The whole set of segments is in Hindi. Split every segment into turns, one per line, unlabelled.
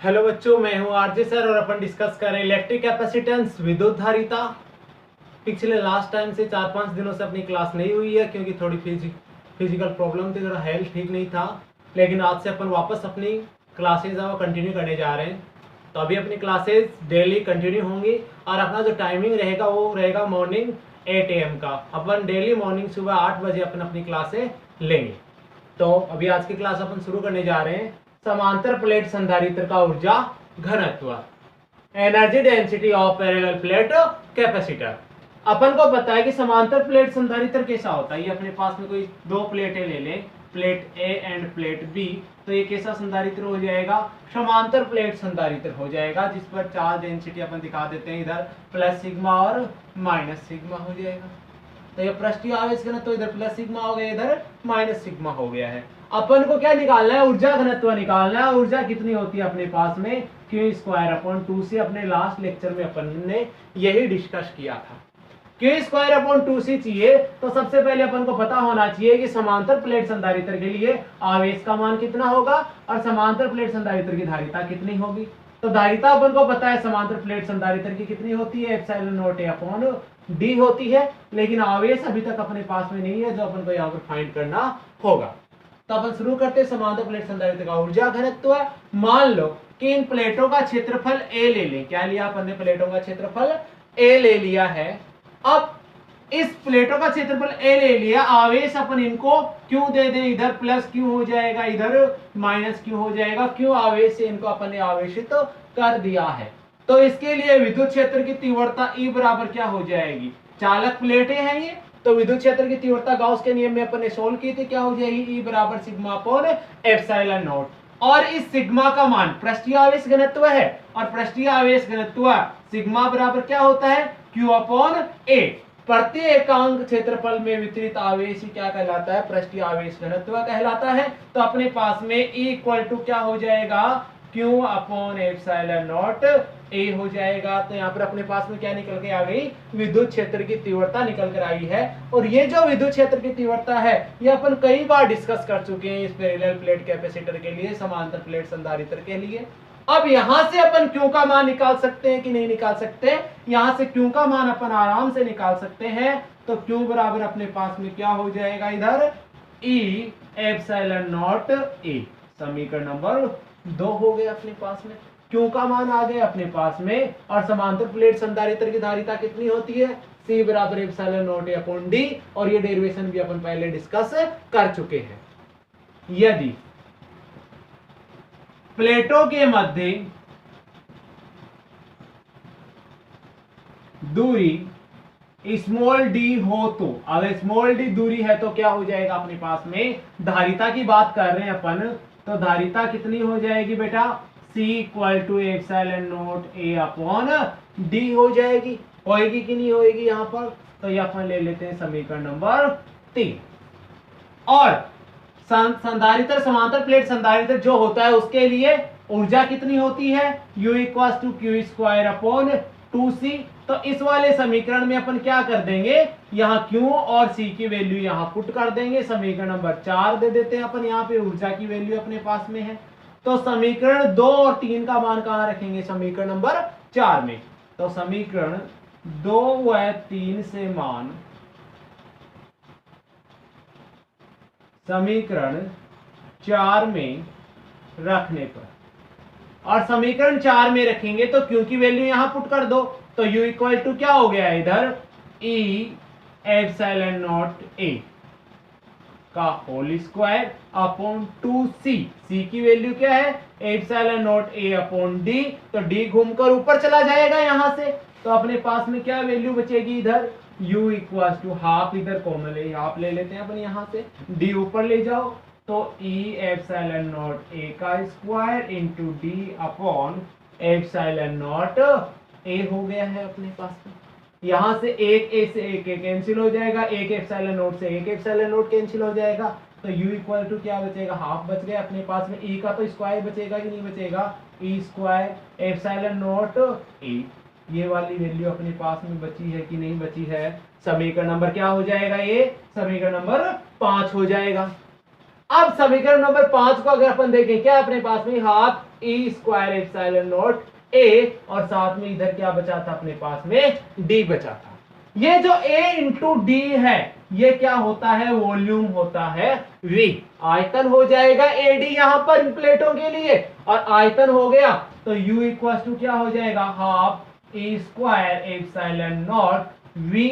हेलो बच्चों, मैं हूं आरजे सर और अपन डिस्कस कर रहे हैं इलेक्ट्रिक कैपेसिटेंस, विद्युत धारिता। पिछले लास्ट टाइम से 4-5 दिनों से अपनी क्लास नहीं हुई है क्योंकि थोड़ी फिजिकल प्रॉब्लम थी, थोड़ा हेल्थ ठीक नहीं था। लेकिन आज से अपन वापस अपनी क्लासेज है वो कंटिन्यू करने जा रहे हैं। तो अभी अपनी क्लासेज डेली कंटिन्यू होंगी और अपना जो टाइमिंग रहेगा वो रहेगा मॉर्निंग 8 AM का। अपन डेली मॉर्निंग सुबह 8 बजे अपन अपनी क्लासें लेंगे। तो अभी आज की क्लास अपन शुरू करने जा रहे हैं। समांतर प्लेट संधारित्र का ऊर्जा घनत्व, energy density of parallel plate capacitor. अपन को पता है कि समांतर प्लेट संधारित्र कैसा होता है। ये अपने पास में कोई दो प्लेटें ले लें, plate a and plate b, तो ये कैसा संधारित्र हो जाएगा? समांतर प्लेट संधारित्र हो जाएगा, जिस पर चार्ज डेंसिटी अपन दिखा देते हैं, इधर प्लस सिग्मा और माइनस सिग्मा हो जाएगा। तो ये पृष्ठीय आवेश घनत्व तो इधर प्लस सिग्मा हो गया, इधर माइनस सिग्मा हो गया है। अपन को क्या निकालना है? ऊर्जा घनत्व निकालना है। ऊर्जा कितनी होती है अपने पास में? Q²/2 से अपने लास्ट लेक्चर में अपन ने यही डिस्कस किया था। Q²/2c चाहिए तो सबसे पहले अपन को पता होना चाहिए कि समांतर प्लेट संधारित्र के लिए आवेश का मान कितना होगा और समांतर प्लेट संधारित्र की धारिता कितनी होगी। तो धारिता अपन को पता है समांतर प्लेट संधारित्र की कितनी होती है, ε0A/d होती है। लेकिन आवेश अभी तक अपने पास में नहीं है, जो अपन को यहाँ पर फाइंड करना होगा। तो अपन शुरू करते हैं। समांतर प्लेट संधारित्र का ऊर्जा घनत्व है। मान लो कि इन प्लेटों का क्षेत्रफल A ले लें। क्या लिया अपन ने? प्लेटों का क्षेत्रफल A ले लिया है। अब इस प्लेटों का क्षेत्रफल A ले लिया, आवेश अपन इनको क्यों दे दें? इधर प्लस क्यों हो जाएगा, इधर माइनस क्यों हो जाएगा? क्यों आवेश से इनको अपन ने आवेशित कर दिया है। तो इसके लिए विद्युत क्षेत्र की तीव्रता E बराबर क्या हो जाएगी? चालक प्लेटें हैं ये, तो विद्युत क्षेत्र की तीव्रता गॉस के नियम में अपन ने सोल्व की थी। क्या हो जाएगी? E बराबर सिग्मा अपॉन एप्सिलॉन नॉट। और इस सिग्मा का मान पृष्ठीय आवेश घनत्व है, और पृष्ठीय आवेश घनत्व सिग्मा बराबर क्या होता है? Q/A। प्रत्येक एकांक क्षेत्रफल में वितरित आवेश क्या कहलाता है? पृष्ठीय आवेश घनत्व कहलाता है। तो अपने पास में E इक्वल टू क्या हो जाएगा? Q/ε0A हो जाएगा। तो यहाँ पर अपने पास में क्या निकल के आ गई? विद्युत क्षेत्र की तीव्रता निकल कर आई है। और ये जो विद्युत क्षेत्र की तीव्रता है ये अपन कई बार डिस्कस कर चुके हैं इस पैरेलल प्लेट कैपेसिटर के लिए, समांतर प्लेट संधारित्र के लिए। अब यहां से अपन Q का मान निकाल सकते हैं कि नहीं निकाल सकते? यहां से Q का मान अपन आराम से निकाल सकते हैं। तो Q बराबर अपने पास में क्या हो जाएगा? इधर E∈0A। समीकरण नंबर 2 हो गया अपने पास में। Q का मान आ गया अपने पास में। और समांतर प्लेट संधारित्र की धारिता कितनी होती है? C बराबर ε0A/d। और ये डेरिवेशन भी अपन पहले डिस्कस कर चुके हैं। यदि प्लेटों के मध्य दूरी स्मॉल d हो तो, अगर स्मॉल d दूरी है तो क्या हो जाएगा अपने पास में? धारिता की बात कर रहे हैं अपन, तो धारिता कितनी हो जाएगी बेटा? C = ε0A/d हो जाएगी। होएगी कि नहीं होएगी यहां पर? तो ये अपन ले लेते हैं समीकरण नंबर 3। और संधारित्र, समांतर प्लेट संधारित्र जो होता है उसके लिए ऊर्जा कितनी होती है? U = Q²/2c। तो इस वाले समीकरण में अपन क्या कर देंगे? यहाँ Q और C की वैल्यू यहाँ पुट कर देंगे। समीकरण नंबर 4 दे देते हैं अपन। यहाँ पे ऊर्जा की वैल्यू अपने पास में है। तो समीकरण 2 और 3 का मान कहाँ रखेंगे? समीकरण नंबर 4 में। तो समीकरण 2 व 3 से मान समीकरण 4 में रखने पर, और समीकरण 4 में रखेंगे तो Q की वैल्यू यहां पुट कर दो। तो U इक्वल टू क्या हो गया इधर? E∈0A का whole square upon 2c। C की वैल्यू क्या है? ε0A/d। तो d घूमकर ऊपर चला जाएगा यहां से, तो अपने पास में क्या वैल्यू बचेगी? इधर U = हाफ, इधर कॉमन है, हाफ ले लेते हैं अपन यहां से। d ऊपर ले जाओ तो E∈0A का square into d upon ε0A हो गया है अपने पास में। यहां से एक a से एक कैंसिल हो जाएगा, एक ε0 से एक ε0 कैंसिल हो जाएगा। तो U इक्वल टू क्या बचेगा? हाफ बच गया अपने पास में। E का तो स्क्वायर बचेगा कि नहीं बचेगा? E² ε0A। ये वाली वैल्यू अपने पास में बची है कि नहीं बची है? समीकरण नंबर क्या हो जाएगा? ये समीकरण नंबर 5 हो जाएगा। अब समीकरण नंबर 5 को अगर अपन देखें, क्या अपने पास में? Half E square epsilon not a, और साथ में इधर क्या बचा था अपने पास में, डी बचा था। ये जो a इंटू डी है ये क्या होता है, वॉल्यूम होता है v, आयतन हो जाएगा AD यहां पर इन प्लेटों के लिए, और आयतन हो गया तो U इक्वल टू क्या हो जाएगा, half A square epsilon naught v।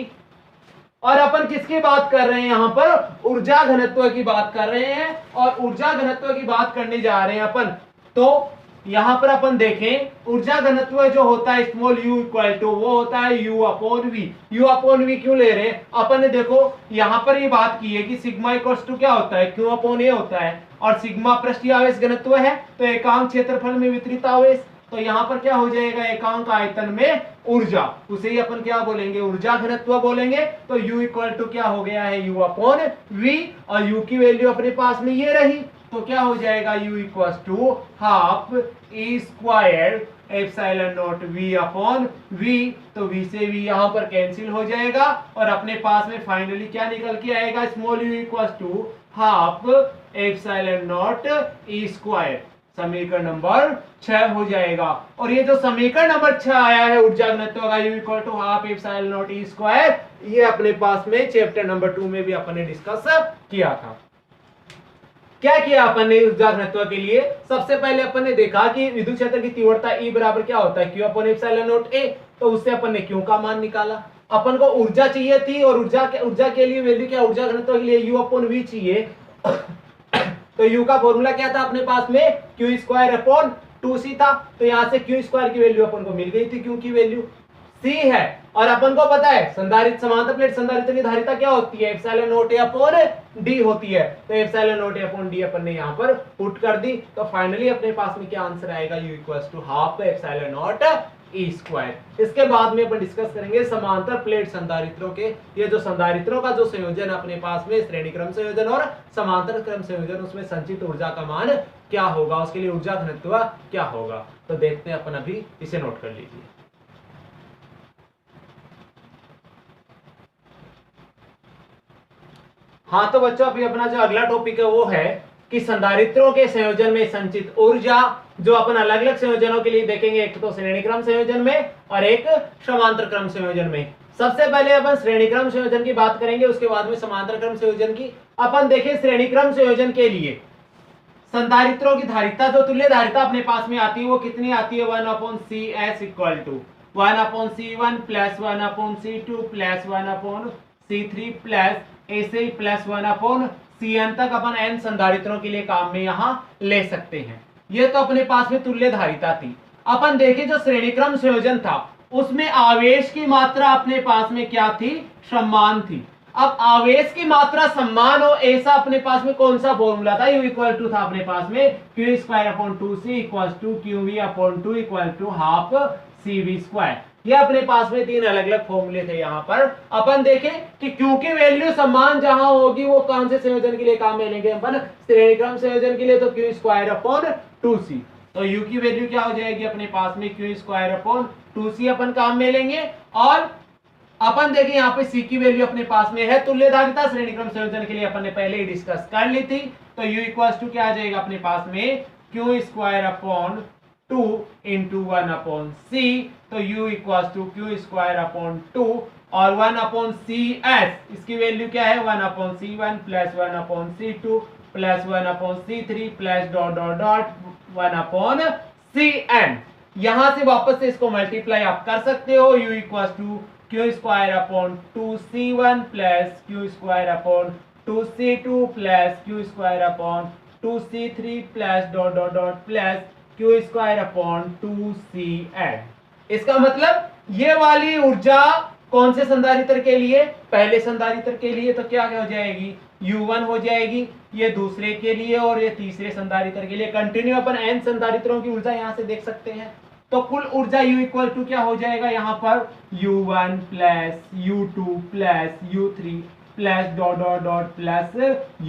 और अपन किसकी बात कर रहे हैं यहां पर, ऊर्जा घनत्व की बात कर रहे हैं, और ऊर्जा घनत्व की बात करने जा रहे हैं अपन। तो यहां पर अपन देखें ऊर्जा घनत्व जो होता है स्मॉल u इक्वल टू वो होता है u upon v। u upon v क्यों ले रहे हैं अपन ने, देखो यहां पर ये बात की है कि सिग्मा इक्वल्स टू क्या होता है, q अपॉन a होता है, और सिग्मा पृष्ठीय आवेश घनत्व है तो एकांक क्षेत्रफल में वितरित आवेश, तो यहां पर क्या हो जाएगा, एकांक आयतन में ऊर्जा, उसे ही अपन क्या बोलेंगे, ऊर्जा घनत्व बोलेंगे। तो u इक्वल टू क्या हो गया है, u अपॉन v, और u की वैल्यू अपने पास में ये रही, तो क्या हो जाएगा u equal to half A square epsilon naught v upon v। तो v से v यहां पर कैंसिल हो जाएगा, और अपने पास में फाइनली क्या निकल के आएगा, small u equal to half epsilon naught e square. समीकरण नंबर 6 हो जाएगा। और ये जो समीकरण नंबर 6 आया है ऊर्जा घनत्व का u equal to half epsilon naught e square, ये अपने पास में चैप्टर नंबर 2 में भी अपन ने डिस्कस किया था। क्या किया अपन ने ऊर्जा घनत्व के लिए, सबसे पहले अपन ने देखा कि विद्युत क्षेत्र की तीव्रता E बराबर क्या होता है, Q upon epsilon not A, तो उससे अपन ने Q का मान निकाला। अपन को ऊर्जा चाहिए थी, और ऊर्जा के लिए वैल्यू क्या, ऊर्जा घनत्व के लिए U अपॉन V चाहिए। तो U का फॉर्मूला क्या था अपने पास में, Q स्क्वायर अपॉन 2C था, तो यहां से Q स्क्वायर की वैल्यू अपन को मिल गई थी, Q की वैल्यू C है। और अपन को पता है संधारित्र समांतर प्लेट संधारित्र की धारिता क्या होती है, epsilon not A upon D होती है, तो epsilon not A upon D अपन ने यहां पर पुट कर दी। तो फाइनली अपने पास में क्या आंसर आएगा, U equals to half epsilon naught E square. इसके बाद में अपन डिस्कस करेंगे समांतर प्लेट संधारित्रों के, ये जो संधारित्रों का जो संयोजन अपने पास में श्रेणी क्रम संयोजन और समांतर क्रम संयोजन, उसमें संचित ऊर्जा का मान क्या होगा, उसके लिए ऊर्जा घनत्व क्या होगा, तो देखते हैं अपन, अभी इसे नोट कर लीजिए। हाँ तो बच्चों अभी अपना जो अगला टॉपिक है वो है कि संधारित्रों के संयोजन में संचित ऊर्जा, जो अपन अलग अलग संयोजनों के लिए देखेंगे, एक तो श्रेणी क्रम संयोजन में और एक समांतर क्रम संयोजन में। सबसे पहले अपन श्रेणी क्रम संयोजन की बात करेंगे, उसके बाद में समांतर क्रम संयोजन की। अपन देखें श्रेणी क्रम संयोजन के लिए संधारित्रों की धारिता, जो तुल्य धारिता अपने पास में आती है वो कितनी आती है, 1/CS equal to 1/C1 plus 1/C2 plus 1/C3 plus ऐसे ही प्लस 1/CN तक अपन n संधारित्रों के लिए काम में यहां ले सकते हैं। ये तो अपने पास में तुल्य धारिता थी। अपन देखें जो श्रेणी क्रम संयोजन था उसमें आवेश की मात्रा अपने पास में क्या थी, समान थी। अब आवेश की मात्रा समान हो ऐसा अपने पास में कौन सा फॉर्मूला था, U इक्वल टू था अपने पास में Q square upon 2C equal to QV upon 2 equal to half CV square. ये अपने पास में तीन अलग अलग फॉर्मूले थे। यहाँ पर अपन देखें कि क्योंकि वैल्यू समान जहां होगी वो कौन से संयोजन के लिए काम में लेंगे अपन, श्रेणी क्रम संयोजन के लिए तो Q स्क्वायर अपॉन 2C, तो U की वैल्यू क्या हो जाएगी अपने पास में Q स्क्वायर अपॉन 2C अपन काम में लेंगे। और अपन देखें यहाँ पे C की वैल्यू अपने पास में है तुल्य धारिता, श्रेणी क्रम संयोजन के लिए अपन ने पहले ही डिस्कस कर ली थी। तो U इक्वल टू क्या आ जाएगा अपने पास में, Q square upon 2 into 1/C, तो U equal to Q square upon 2 और 1/CS, इसकी वैल्यू क्या है 1/C1 plus 1/C2 plus 1/C3 plus dot dot dot 1/CN। यहां से वापस से इसको मल्टीप्लाई आप कर सकते हो। U equal to Q square upon 2C1 plus Q square upon 2C2 plus Q square upon 2C3 plus dot dot dot plus Q square upon 2CN। इसका मतलब ये वाली ऊर्जा कौन से संधारित्र के लिए, पहले संधारित्र के लिए तो क्या हो जाएगी U1 हो जाएगी, ये दूसरे के लिए और ये तीसरे संधारित्र के लिए। कंटिन्यू अपन n संधारित्रों की ऊर्जा यहां से देख सकते हैं। तो कुल ऊर्जा U इक्वल टू क्या हो जाएगा यहाँ पर U1 plus U2 plus U3 plus dot dot dot plus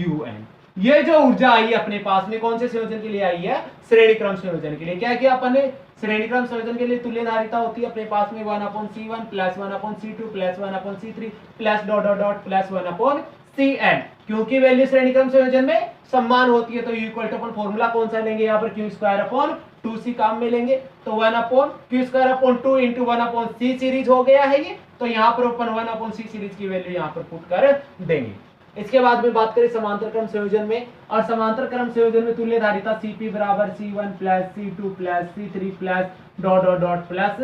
UN। ये जो ऊर्जा आई है अपने पास में कौन से संयोजन के लिए आई है, श्रेणी क्रम संयोजन के लिए। क्या किया अपन ने, श्रेणी क्रम संयोजन के लिए तुल्य धारिता होती है अपने पास में 1/C1 plus 1/C2 plus 1/C3 plus dot dot dot plus 1/CN। क्योंकि वैल्यू श्रेणी क्रम संयोजन में समान होती है तो U इक्वल टू अपन फॉर्मूला कौन सा लेंगे यहाँ पर Q स्क्वायर अपॉन 2c काम में लेंगे तो 1/q² 2 इंटू 1/c सीरीज हो गया है ये। तो यहाँ पर अपन 1/c सीरीज की वैल्यू यहाँ पर पुट कर देंगे। इसके बाद में बात करें समांतर क्रम संयोजन में, और समांतर क्रम संयोजन में तुल्य धारिता Cp बराबर C1 plus C2 plus C3 plus dot dot dot plus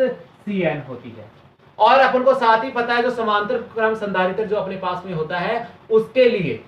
Cn होती है। और अपन को साथ ही पता है जो समांतर क्रम संधारित्र जो अपने पास में होता है उसके लिए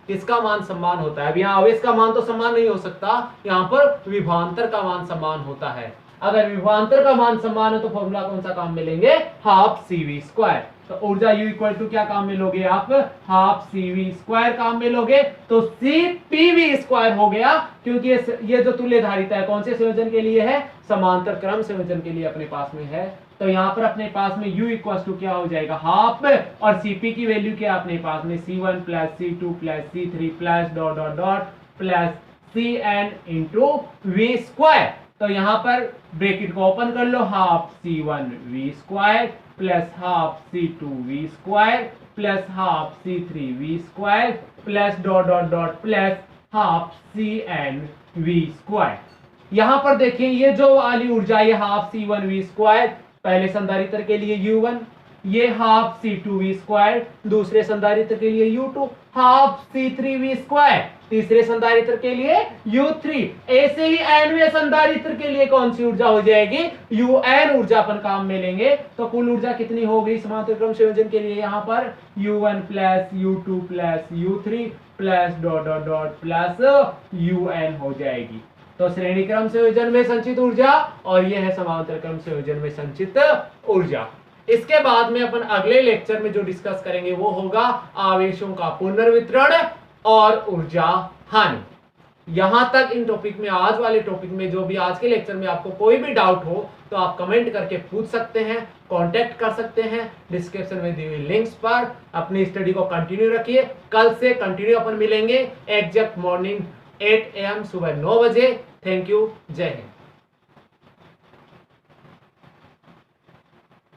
किसका मान समान होता है। अब यहाँ आवेश का मान तो समान नहीं हो सकता, यहाँ पर विभवांतर का मान समान होता है। अगर विभवांतर का मान समान है तो फॉर्मूला कौन सा काम में लेंगे, हाफ CV²। तो ऊर्जा U इक्वल टू क्या काम में लोगे आप, हाफ CV² काम में लोगे। तो CPV² हो गया, क्योंकि ये जो तुल्य धारिता है कौन से संयोजन के लिए है, समांतर क्रम संयोजन के लिए अपने पास में है। तो यहाँ पर अपने पास में U इक्वल टू क्या हो जाएगा, हाफ, और Cp की वैल्यू क्या अपने पास में C1 plus C2 plus C3 plus dot dot dot plus Cn into V²। तो यहाँ पर ब्रैकेट को ओपन कर लो, half C1V² plus half C2V² plus half C3V² plus dot dot dot plus half CnV²। यहाँ पर देखिए ये जो वाली ऊर्जा ये हाफ C1V² पहले संधारित्र के लिए U1, ये हाफ C2V² दूसरे संधारित्र के लिए U2, हाफ C3V² तीसरे संधारित्र के लिए U3। ऐसे ही nवें संधारित्र के लिए कौन सी ऊर्जा हो जाएगी, Un ऊर्जा अपन काम में लेंगे। तो कुल ऊर्जा कितनी हो गई समांतर क्रम संयोजन के लिए, यहाँ पर U1 plus U2 plus U3 plus dot dot dot plus Un हो जाएगी। तो श्रेणी क्रम संयोजन में संचित ऊर्जा और यह है समांतर क्रम संयोजन में संचित ऊर्जा। इसके बाद में अपन अगले लेक्चर में जो डिस्कस करेंगे वो होगा आवेशों का पुनर्वितरण और ऊर्जा हानि। यहां तक इन टॉपिक में, आज वाले टॉपिक में जो भी आज के लेक्चर में आपको कोई भी डाउट हो तो आप कमेंट करके पूछ सकते हैं, कांटेक्ट कर सकते हैं डिस्क्रिप्शन में दी हुई लिंक्स पर। अपनी स्टडी को कंटिन्यू रखिए, कल से कंटिन्यू अपन मिलेंगे एग्जैक्ट मॉर्निंग 8 AM सुबह 9 बजे। थैंक यू, जय हिंद।